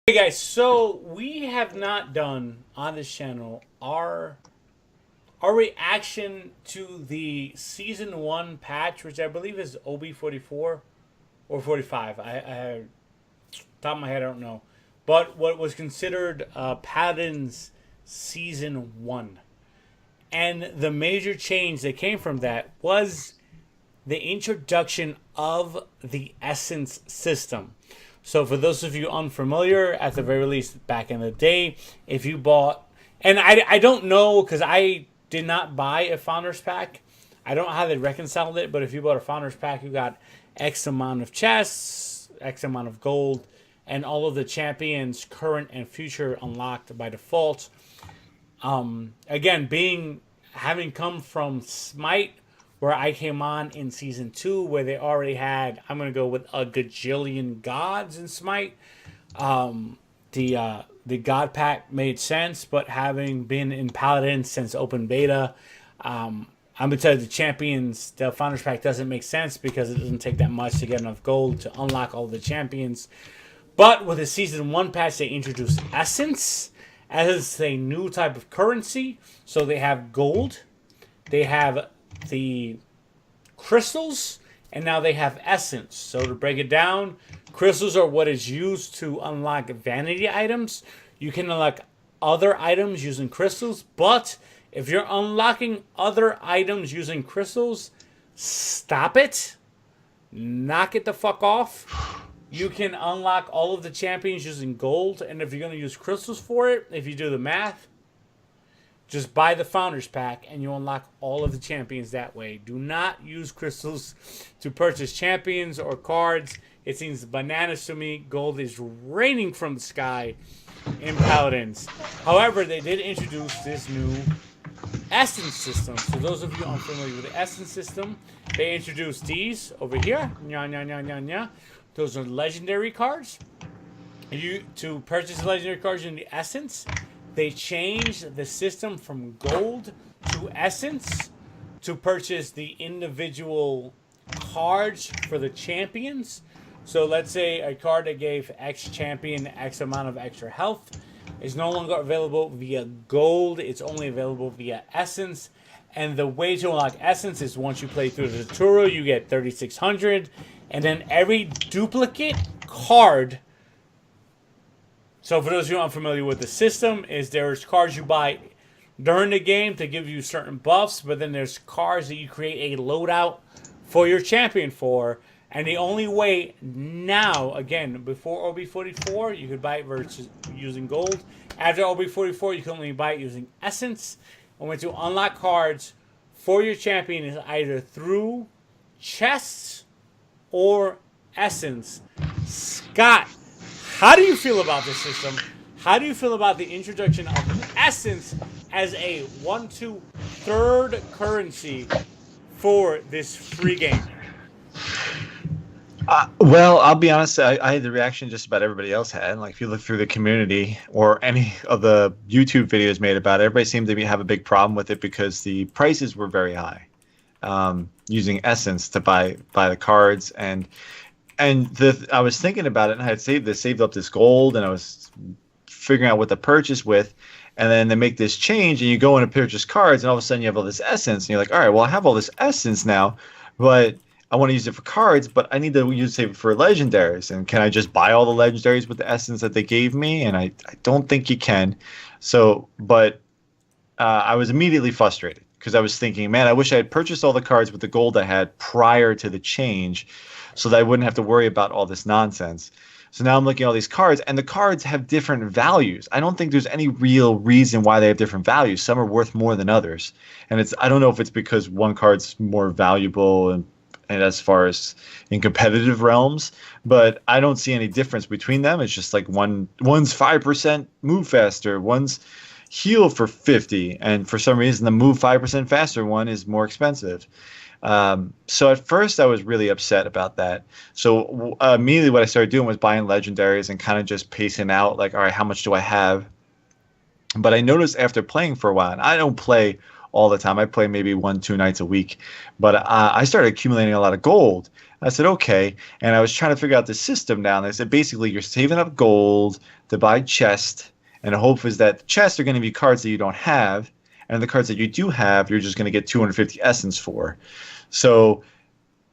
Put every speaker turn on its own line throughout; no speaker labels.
Hey guys, so we have not done on this channel our reaction to the season one patch, which I believe is OB44 or 45. I top of my head I don't know, but what was considered Paladins season one, and the major change that came from that was the introduction of the essence system. So, for those of you unfamiliar, at the very least, back in the day, if you bought, and I don't know because I did not buy a Founders Pack. I don't know how they reconciled it, but if you bought a Founders Pack, you got X amount of chests, X amount of gold, and all of the champions, current and future, unlocked by default. Again, having come from Smite, where I came on in season 2, where they already had, I'm gonna go with a gajillion gods in Smite. The god pack made sense, but having been in Paladin since open beta, I'm gonna tell you the founders pack doesn't make sense because it doesn't take that much to get enough gold to unlock all the champions. But with the season 1 patch, they introduced essence as a new type of currency. So they have gold, they have the crystals, and now they have essence. So to break it down, crystals are what is used to unlock vanity items. You can unlock other items using crystals, but if you're unlocking other items using crystals, stop it. Knock it the fuck off. You can unlock all of the champions using gold, and if you're going to use crystals for it, if you do the math, just buy the Founders Pack and you unlock all of the champions that way. Do not use crystals to purchase champions or cards. It seems bananas to me. Gold is raining from the sky in Paladins. However, they did introduce this new Essence system. So those of you unfamiliar with the Essence system, they introduced these over here. Nya, nya, nya, nya, nya. Those are legendary cards. To purchase legendary cards in the Essence, they changed the system from gold to essence to purchase the individual cards for the champions. So let's say a card that gave X champion X amount of extra health is no longer available via gold. It's only available via essence. And the way to unlock essence is once you play through the tutorial, you get 3,600. And then every duplicate card. So for those of you unfamiliar with the system, there's cards you buy during the game to give you certain buffs, but then there's cards that you create a loadout for your champion for. And the only way now, again, before OB44, you could buy it using gold. After OB44, you can only buy it using essence. And when to unlock cards for your champion is either through chests or essence. Scott, how do you feel about this system? How do you feel about the introduction of essence as a 1-2 third currency for this free game?
Well, I'll be honest. I had the reaction just about everybody else had. Like, if you look through the community or any of the YouTube videos made about it, everybody seemed to have a big problem with it because the prices were very high. Using essence to buy the cards, and I was thinking about it, and I had saved up this gold, and I was figuring out what to purchase with, and then they make this change, and you go in and purchase cards, and all of a sudden you have all this essence, and you're like, all right, well, I have all this essence now, but I want to use it for cards, but I need to save it for legendaries, and can I just buy all the legendaries with the essence that they gave me? And I don't think you can. So, but I was immediately frustrated because I was thinking, man, I wish I had purchased all the cards with the gold I had prior to the change, so that I wouldn't have to worry about all this nonsense. So now I'm looking at all these cards, and the cards have different values. I don't think there's any real reason why they have different values. Some are worth more than others, and I don't know if it's because one card's more valuable and as far as in competitive realms, but I don't see any difference between them. It's just like one's 5% move faster, one's heal for 50, and for some reason the move 5% faster one is more expensive. So at first I was really upset about that. So immediately what I started doing was buying legendaries and kind of just pacing out, like, all right, how much do I have? But I noticed after playing for a while, and I don't play all the time. I play maybe 1-2 nights a week, but I started accumulating a lot of gold. I said, okay. And I was trying to figure out the system now. And they said, basically, you're saving up gold to buy chests. And the hope is that the chests are going to be cards that you don't have. And the cards that you do have, you're just going to get 250 essence for. So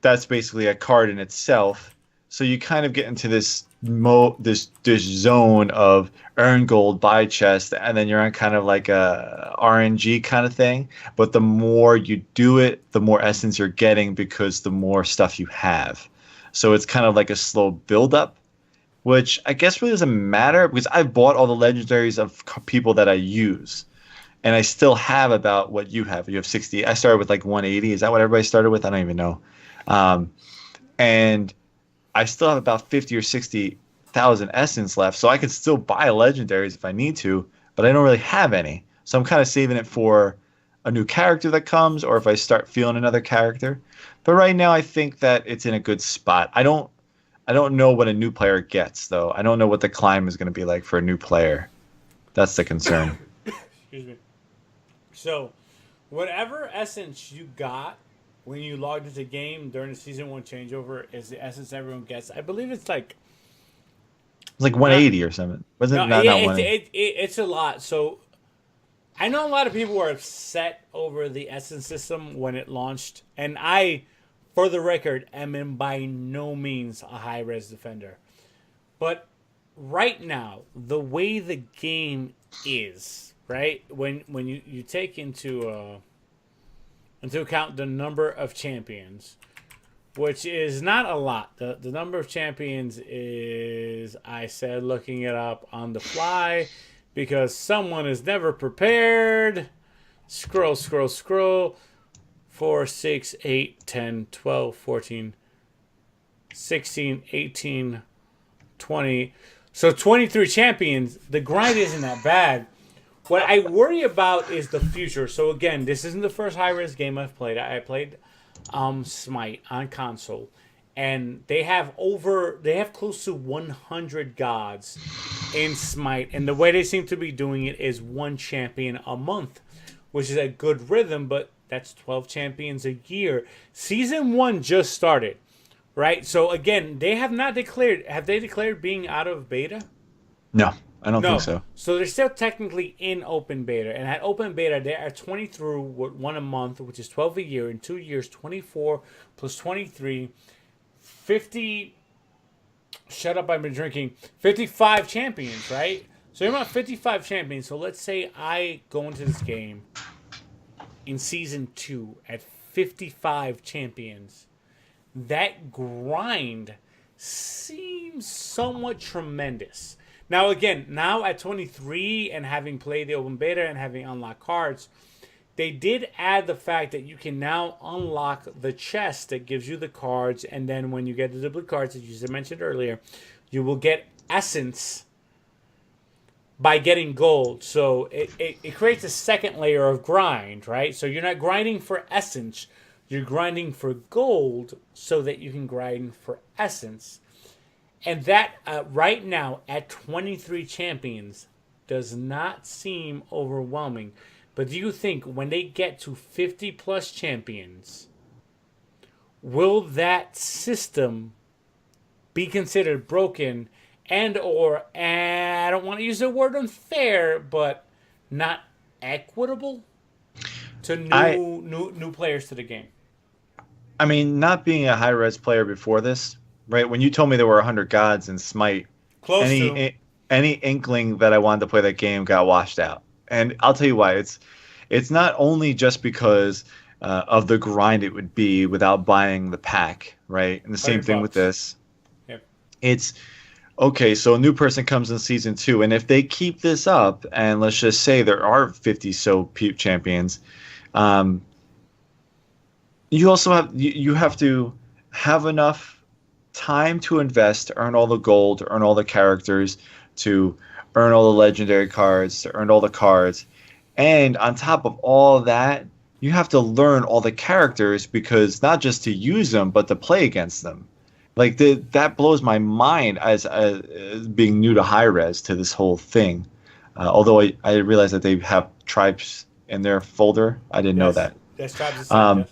that's basically a card in itself. So you kind of get into this this zone of earn gold, buy chest, and then you're on kind of like a RNG kind of thing. But the more you do it, the more essence you're getting because the more stuff you have. So it's kind of like a slow build up, which I guess really doesn't matter because I've bought all the legendaries of people that I use. And I still have about what you have. You have 60. I started with like 180. Is that what everybody started with? I don't even know. And I still have about 50 or 60,000 essence left. So I could still buy legendaries if I need to, but I don't really have any. So I'm kind of saving it for a new character that comes or if I start feeling another character. But right now I think that it's in a good spot. I don't know what a new player gets, though. I don't know what the climb is going to be like for a new player. That's the concern.
Excuse me. So, whatever essence you got when you logged into the game during the season 1 changeover is the essence everyone gets. I believe it's like
It's like 180 or something. Wasn't it? Not 180.
It's a lot. So, I know a lot of people were upset over the essence system when it launched, and I, for the record, am in by no means a high-res defender. But right now, the way the game is, right? When you take into account the number of champions, which is not a lot. The number of champions is, I said, looking it up on the fly because someone is never prepared. Scroll, scroll, scroll. 4, 6, 8, 10, 12, 14, 16, 18, 20. So 23 champions. The grind isn't that bad. What I worry about is the future. So again, this isn't the first high-res game I've played. I played Smite on console, and they have close to 100 gods in Smite, and the way they seem to be doing it is 1 champion a month, which is a good rhythm, but that's 12 champions a year. Season 1 just started, right? So again, they have not declared. Have they declared being out of beta?
No. I don't think so.
So they're still technically in open beta. And at open beta, they are 20 through 1 a month, which is 12 a year. In 2 years, 24 plus 23, 50. Shut up, I've been drinking. 55 champions, right? So you're about 55 champions. So let's say I go into this game in Season 2 at 55 champions. That grind seems somewhat tremendous. Now, again, now at 23 and having played the open beta and having unlocked cards, they did add the fact that you can now unlock the chest that gives you the cards. And then when you get the duplicate cards, as you mentioned earlier, you will get essence by getting gold. So it creates a second layer of grind, right? So you're not grinding for essence. You're grinding for gold so that you can grind for essence. And that, right now, at 23 champions, does not seem overwhelming. But do you think when they get to 50-plus champions, will that system be considered broken and I don't want to use the word unfair, but not equitable to new players to the game?
I mean, not being a high-res player before this, right? When you told me there were 100 gods in Smite, any inkling that I wanted to play that game got washed out. And I'll tell you why. It's not only just because of the grind it would be without buying the pack, right? And the same thing with this.
Yep.
It's okay. So a new person comes in Season 2, and if they keep this up, and let's just say there are 50 champions, you also have to have enough time to invest to earn all the gold, to earn all the characters, to earn all the legendary cards, to earn all the cards. And on top of all that, you have to learn all the characters, because not just to use them, but to play against them. Like that blows my mind as being new to high res to this whole thing. Although I realize that they have tribes in their folder. I didn't know
Yes,
that.
that's Tribes Ascent.
Um,
Yes.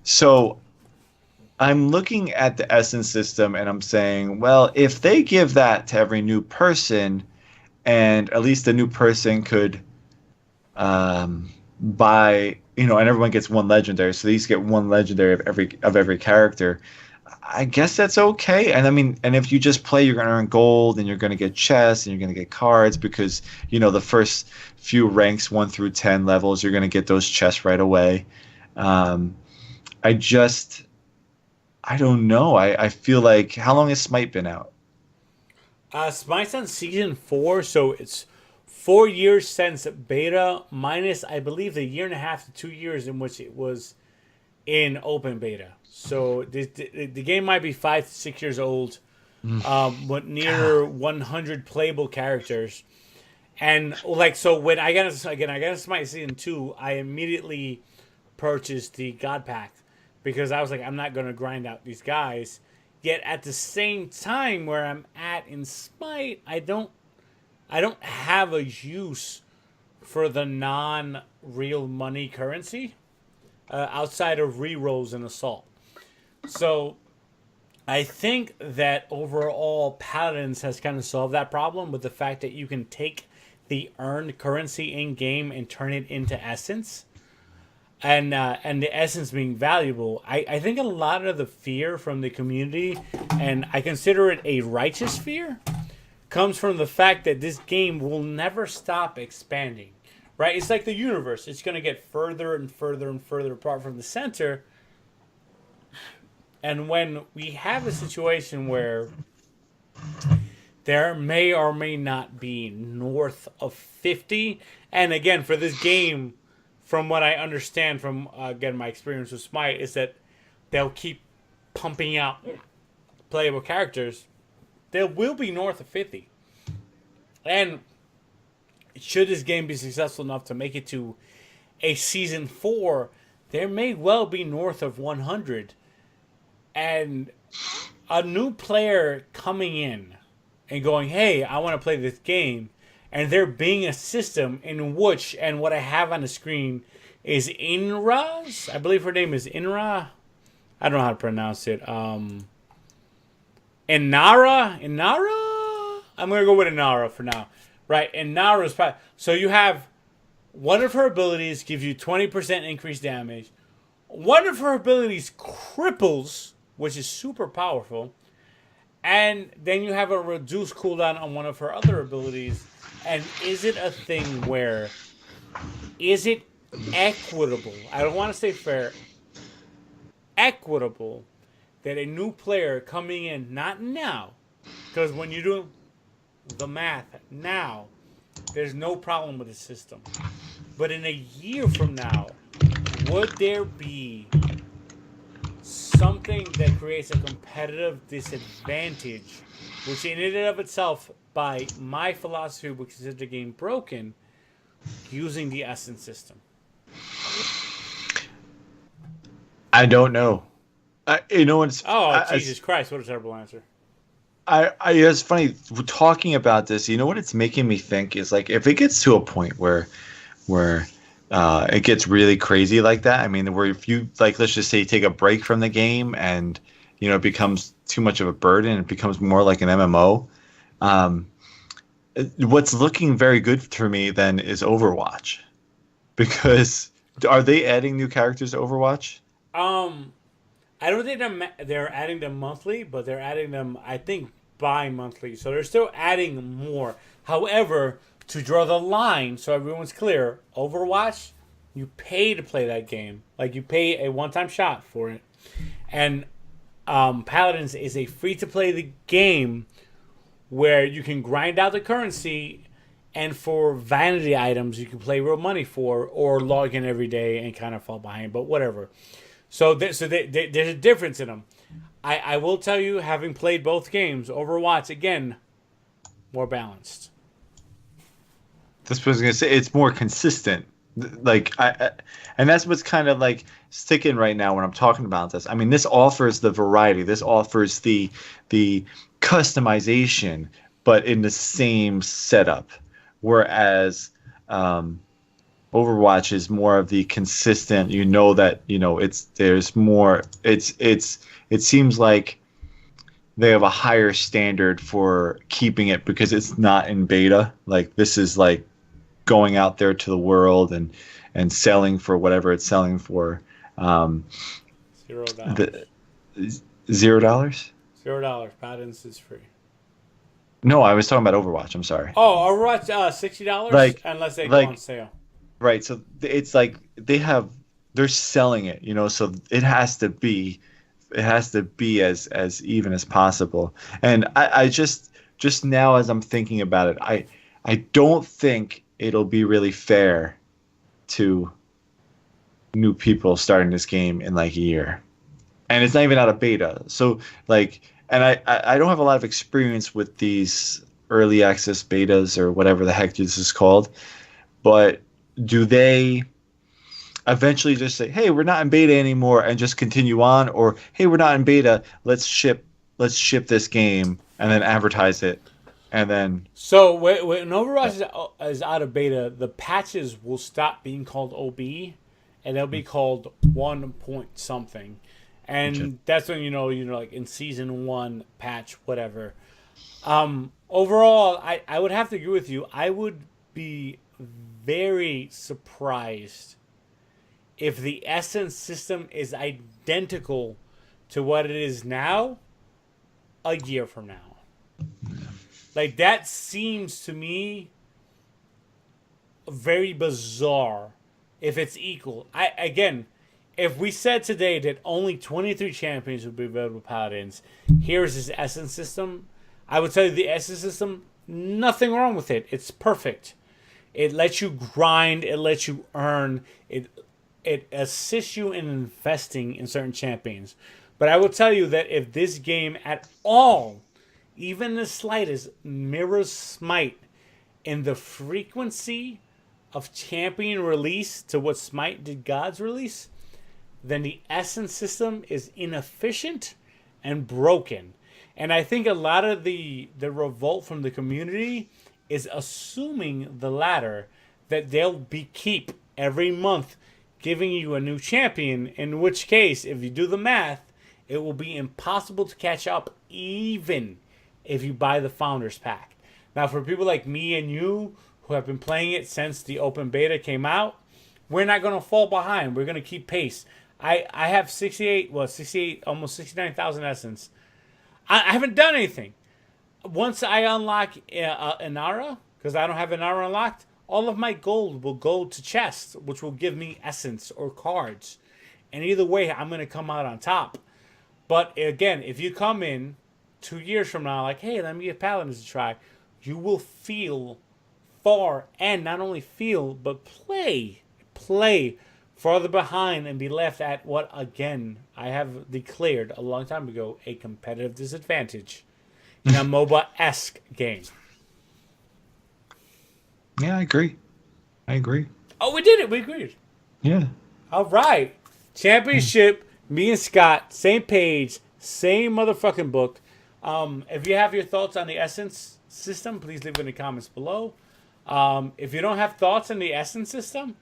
so I'm looking at the Essence system and I'm saying, well, if they give that to every new person, and at least the new person could buy, and everyone gets one legendary, so they each get one legendary of every character. I guess that's okay. And I mean, and if you just play, you're going to earn gold and you're going to get chests and you're going to get cards because, the first few ranks 1 through 10 levels, you're going to get those chests right away. Um, I just, I don't know. I feel like, how long has Smite been out?
Smite's on season 4, so it's 4 years since beta, minus I believe the year and a half to 2 years in which it was in open beta. So the game might be 5 to 6 years old, but near 100 playable characters. And like so, when I got into Smite season 2, I immediately purchased the God Pack because I was like, I'm not gonna grind out these guys. Yet at the same time, where I'm at in Smite, I don't have a use for the non-real money currency outside of rerolls and assault. So I think that overall Paladins has kind of solved that problem with the fact that you can take the earned currency in game and turn it into essence, and the essence being valuable. I think a lot of the fear from the community, and I consider it a righteous fear, comes from the fact that this game will never stop expanding. Right? It's like the universe. It's going to get further and further and further apart from the center. And when we have a situation where there may or may not be north of 50, and again, for this game, from what I understand from, again, my experience with Smite, is that they'll keep pumping out playable characters. There will be north of 50. And should this game be successful enough to make it to a season 4, there may well be north of 100. And a new player coming in and going, hey, I want to play this game, and there being a system in which, and what I have on the screen is Inra's, I believe her name is Inra. I don't know how to pronounce it. Inara? I'm going to go with Inara for now. Right, Inara's so you have one of her abilities gives you 20% increased damage. One of her abilities cripples, which is super powerful. And then you have a reduced cooldown on one of her other abilities. And is it a thing where, is it equitable? I don't want to say fair. Equitable that a new player coming in, not now, because when you do the math now, there's no problem with the system. But in a year from now, would there be something that creates a competitive disadvantage, which in and of itself, by my philosophy, would consider the game broken, using the essence system?
I don't know. It's
Jesus Christ! What a terrible answer.
It's funny talking about this. You know what it's making me think is like if it gets to a point where it gets really crazy like that. I mean, where if you like, let's just say, take a break from the game and it becomes too much of a burden. It becomes more like an MMO. What's looking very good for me then is Overwatch, because are they adding new characters to Overwatch?
I don't think they're adding them monthly, but they're adding them, I think, bi-monthly. So they're still adding more. However, to draw the line so everyone's clear, Overwatch, you pay to play that game. Like, you pay a one-time shot for it. And Paladins is a free-to-play the game where you can grind out the currency, and for vanity items you can play real money for, or log in every day and kind of fall behind, but whatever. So there's a difference in them. I will tell you, having played both games, Overwatch, again, more balanced.
This was going to say it's more consistent. Like and that's what's kind of like sticking right now when I'm talking about this. I mean, this offers the variety. This offers the customization, but in the same setup. Whereas Overwatch is more of the consistent. You know that there's more. It seems like they have a higher standard for keeping it because it's not in beta. Like this is like going out there to the world and selling for whatever it's selling for. Um,
$0.
the $0.
$0. Paladins is free.
No, I was talking about Overwatch. I'm sorry.
Oh, Overwatch $60
Like
unless they go on sale.
right. So it's like they're selling it, so it has to be as even as possible. And I just now as I'm thinking about it, I don't think it'll be really fair to new people starting this game in like a year. And it's not even out of beta. So like, and I don't have a lot of experience with these early access betas or whatever the heck this is called, but do they eventually just say, hey, we're not in beta anymore and just continue on, or hey, we're not in beta, let's ship this game and then advertise it and then
So when Overwatch is out of beta, the patches will stop being called OB, and they'll be called 1 point something, and that's when like in season 1 patch whatever. Overall, I would have to agree with you. I would be very surprised if the Essence system is identical to what it is now a year from now. Like, that seems to me very bizarre if it's equal. Again, if we said today that only 23 champions would be available with Paladins, here's his Essence system, I would tell you the Essence system, nothing wrong with it. It's perfect. It lets you grind. It lets you earn. It assists you in investing in certain champions. But I will tell you that if this game at all, even the slightest, mirrors Smite in the frequency of champion release to what Smite did God's release, then the Essence system is inefficient and broken. And I think a lot of the revolt from the community is assuming the latter, that they'll keep every month giving you a new champion, in which case, if you do the math, it will be impossible to catch up even if you buy the Founders Pack. Now, for people like me and you who have been playing it since the open beta came out, we're not going to fall behind. We're going to keep pace. I have 68, almost 69,000 Essence. I haven't done anything. Once I unlock Inara, because I don't have Inara unlocked, all of my gold will go to chests, which will give me Essence or cards. And either way, I'm going to come out on top. But again, if you come in 2 years from now, like, hey, let me give Paladins a try, you will feel far, and not only feel, but play farther behind and be left at what, again, I have declared a long time ago, a competitive disadvantage in a MOBA-esque game.
Yeah, I agree.
Oh, we did it. We agreed.
Yeah.
All right. Championship, me and Scott, same page, same motherfucking book. If you have your thoughts on the Essence system, please leave it in the comments below. If you don't have thoughts on the Essence system,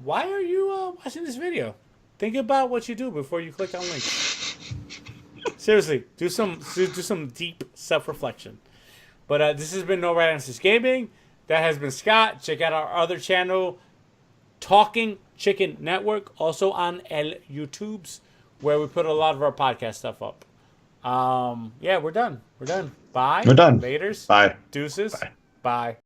why are you watching this video? Think about what you do before you click on links. Seriously, do some deep self-reflection. But this has been No Right Answers Gaming. That has been Scott. Check out our other channel, Talking Chicken Network, also on El YouTubes, where we put a lot of our podcast stuff up. Yeah, we're done. Bye.
We're done.
Laters.
Bye.
Deuces.
Bye.
Bye.